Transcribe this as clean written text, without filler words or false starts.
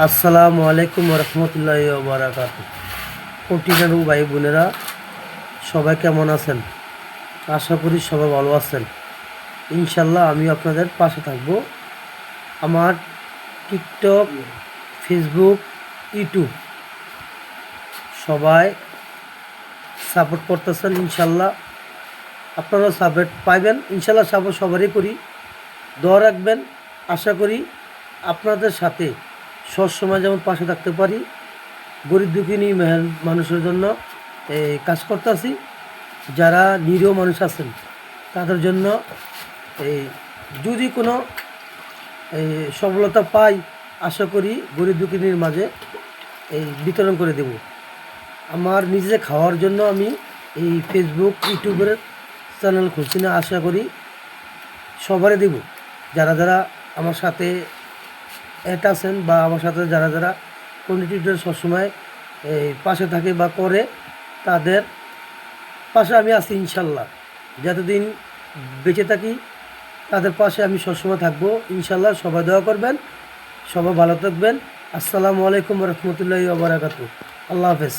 আসসালামু আলাইকুম রহমতুল্লাহি ওয়া বারাকাতুহু। কটিনারু ভাই বোনেরা, সবাই কেমন আছেন? আশা করি সবাই ভালো আছেন। ইনশাল্লাহ আমি আপনাদের পাশে থাকব। আমার টিকটক, ফেসবুক, ইউটিউব সবাই সাপোর্ট করতেছেন। ইনশাল্লাহ আপনারাও সাপোর্ট পাইবেন। ইনশাল্লাহ সাপোর্ট সবারই করি, দোয়া রাখবেন। আশা করি আপনাদের সাথে সবসময় যেমন পাশে থাকতে পারি। গরিব দুঃখিনী মানুষের জন্য কাজ করতেছি। যারা নিরীহ মানুষ আছেন তাদের জন্য এই যদি কোনো সফলতা পাই, আশা করি গরিব দুঃখিনীর মাঝে বিতরণ করে দেব। আমার নিজে খাওয়ার জন্য আমি এই ফেসবুক, ইউটিউবের চ্যানেল খুলছি না। আশা করি সবারই দেব। যারা যারা আমার সাথে অ্যাড আছেন বা আমার সাথে যারা যারা কমিউনিটিতে সবসময় পাশে থাকে বা করে, তাদের পাশে আমি আছি ইনশাল্লাহ। যতদিন বেঁচে থাকি তাদের পাশে আমি সবসময় থাকবো ইনশাল্লাহ। সবাই দোয়া করবেন, সবাই ভালো থাকবেন। আসসালামু আলাইকুম রহমতুল্লাহি ওয়া বারাকাতুহু। আল্লাহ হাফেজ।